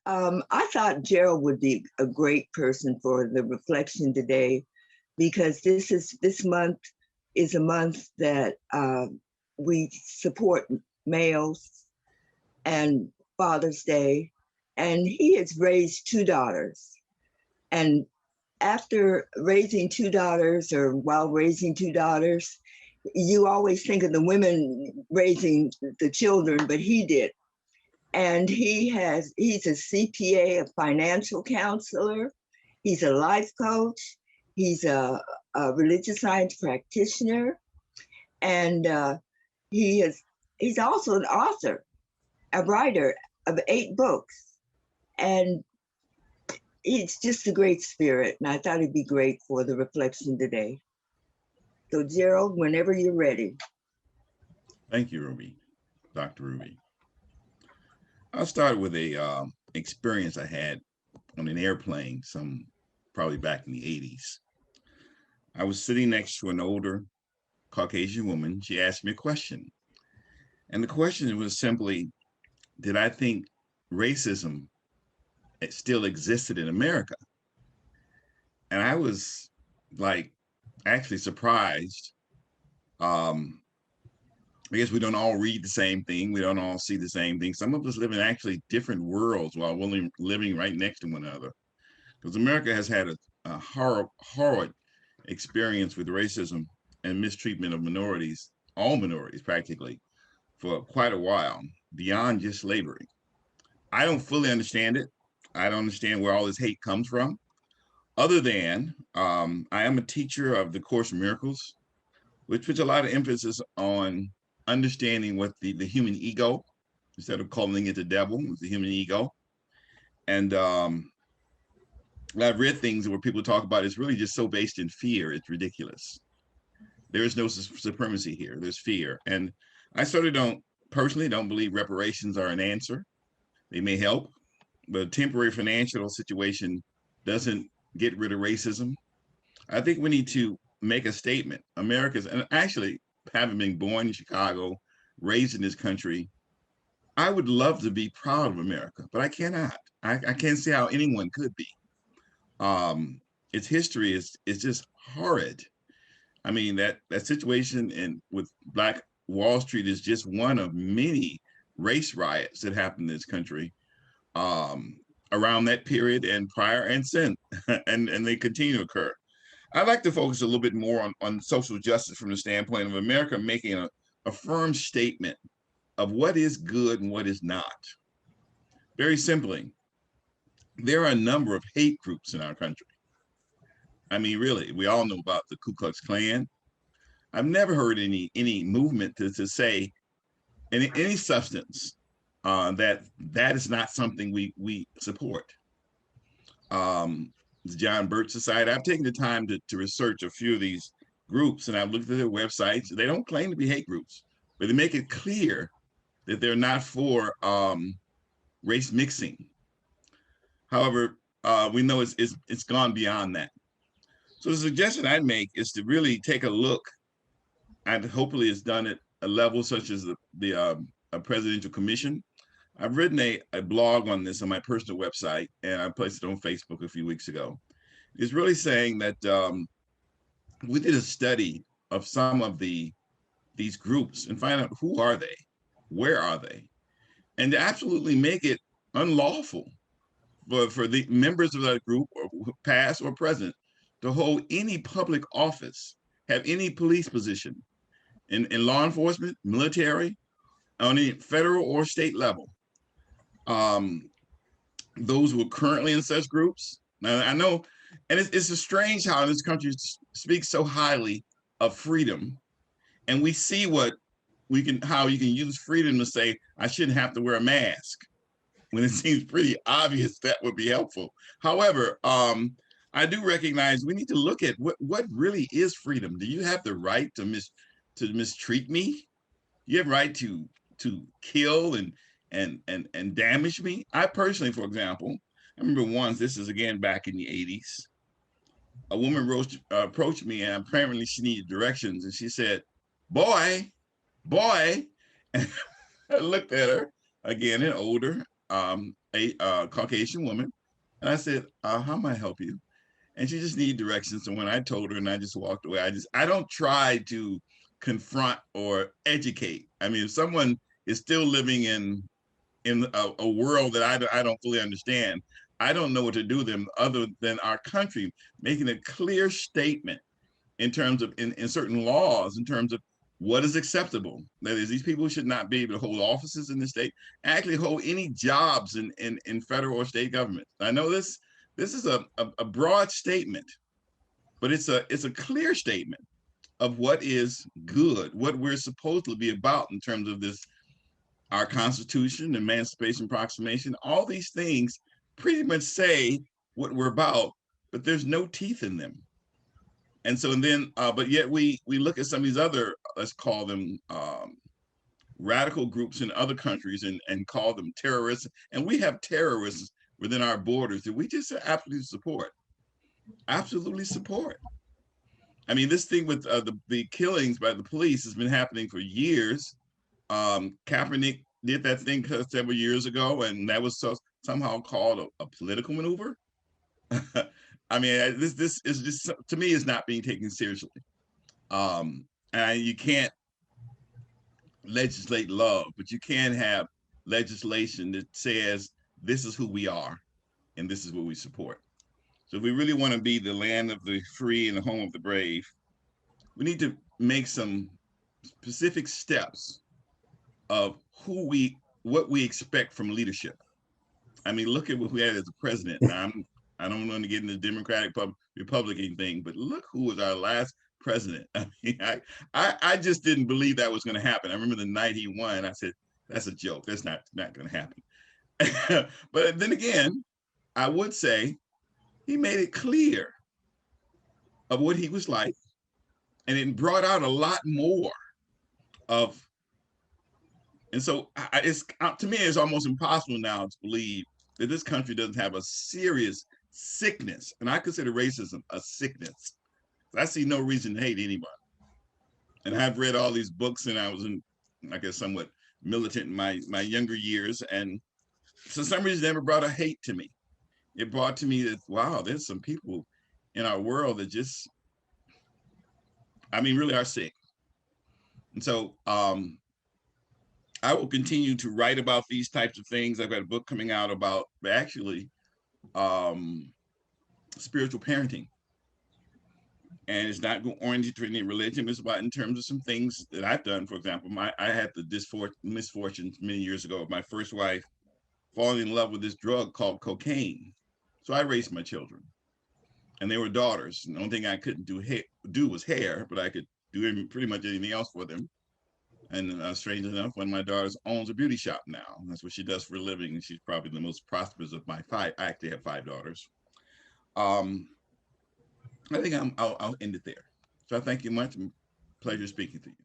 I thought Gerald would be a great person for the reflection today because this month is a month that we support males and Father's Day, and he has raised two daughters. And after raising two daughters, or while raising two daughters, you always think of the women raising the children, but he did. And he's a CPA, a financial counselor, he's a life coach, he's a religious science practitioner, and he is he's also an author, a writer of 8 books. And he's just a great spirit. And I thought it'd be great for the reflection today. So Gerald, whenever you're ready. Thank you, Ruby, Dr. Ruby. I'll start with a experience I had on an airplane, probably back in the 80s. I was sitting next to an older Caucasian woman. She asked me a question. And the question was simply, did I think racism still existed in America? And I was like actually surprised. I guess we don't all read the same thing. We don't all see the same thing. Some of us live in actually different worlds while we're living right next to one another. Because America has had a horrid experience with racism and mistreatment of minorities, all minorities practically, for quite a while, beyond just slavery. I don't fully understand it. I don't understand where all this hate comes from, other than I am a teacher of the Course in Miracles, which puts a lot of emphasis on understanding what the human ego, instead of calling it the devil, it's the human ego. And I've read things where people talk about it's really just so based in fear, it's ridiculous. There is no supremacy here, there's fear. And I sort of personally don't believe reparations are an answer. They may help, but a temporary financial situation doesn't get rid of racism. I think we need to make a statement. And actually, having been born in Chicago, raised in this country, I would love to be proud of America, but I cannot. I can't see how anyone could be. Its history is just horrid. I mean, that situation with Black Wall Street is just one of many race riots that happened in this country around that period and prior and since, and they continue to occur. I'd like to focus a little bit more on social justice from the standpoint of America making a firm statement of what is good and what is not. Very simply, there are a number of hate groups in our country. I mean, really, we all know about the Ku Klux Klan. I've never heard any movement to say any substance that is not something we support. The John Birch Society. I've taken the time to research a few of these groups, and I've looked at their websites. They don't claim to be hate groups, but they make it clear that they're not for race mixing. However, we know it's gone beyond that. So the suggestion I'd make is to really take a look, and hopefully it's done at a level such as the presidential commission. I've written a blog on this on my personal website, and I placed it on Facebook a few weeks ago. It's really saying that we did a study of some of these groups and find out who are they, where are they, and to absolutely make it unlawful for the members of that group, or past or present, to hold any public office, have any police position in law enforcement, military, on any federal or state level. Those who are currently in such groups. Now I know, and it's a strange how this country speaks so highly of freedom, and we see how you can use freedom to say I shouldn't have to wear a mask, when it seems pretty obvious that would be helpful. However, I do recognize we need to look at what really is freedom. Do you have the right to mistreat me? You have right to kill and damage me? I personally, for example, I remember once, this is again back in the 80s, a woman approached me, and apparently she needed directions, and she said, boy. And I looked at her, again, an older a Caucasian woman. And I said, how may I help you? And she just needed directions. And when I told her and I just walked away, I don't try to confront or educate. I mean, if someone is still living in a world that I don't fully understand, I don't know what to do with them other than our country making a clear statement in terms of in certain laws, in terms of what is acceptable. That is, these people should not be able to hold offices in the state, actually hold any jobs in federal or state government. I know this is a broad statement, but it's a clear statement of what is good, what we're supposed to be about in terms of this, our Constitution, Emancipation Proclamation, all these things pretty much say what we're about, but there's no teeth in them. And so, and then, but yet we look at some of these other, let's call them radical groups in other countries and call them terrorists. And we have terrorists within our borders that we just absolutely support. Absolutely support. I mean, this thing with the killings by the police has been happening for years. Kaepernick did that thing several years ago, and that was somehow called a political maneuver. I mean, this is just, to me, is not being taken seriously. And you can't legislate love, but you can have legislation that says this is who we are and this is what we support. So if we really want to be the land of the free and the home of the brave, we need to make some specific steps of what we expect from leadership. I mean, look at what we had as a president. Now, I don't want to get into the Democratic Republican thing, but look who was our last president. I mean, I just didn't believe that was going to happen. I remember the night he won, I said, that's a joke. That's not going to happen. But then again, I would say he made it clear of what he was like, and it brought out a lot more of, and so it's, to me, it's almost impossible now to believe that this country doesn't have a serious sickness, and I consider racism a sickness. I see no reason to hate anybody. And I've read all these books, and I was I guess, somewhat militant in my younger years, and for some reason, it never brought a hate to me. It brought to me that, wow, there's some people in our world that just, I mean, really are sick. And so I will continue to write about these types of things. I've got a book coming out about actually spiritual parenting. And it's not oriented to any religion. It's about in terms of some things that I've done. For example, I had the misfortune many years ago of my first wife falling in love with this drug called cocaine. So I raised my children, and they were daughters. And the only thing I couldn't do was hair, but I could do pretty much anything else for them. And strange enough, one of my daughters owns a beauty shop now. That's what she does for a living. And she's probably the most prosperous of my five. I actually have 5 daughters. I think I'll end it there. So I thank you much. Pleasure speaking to you.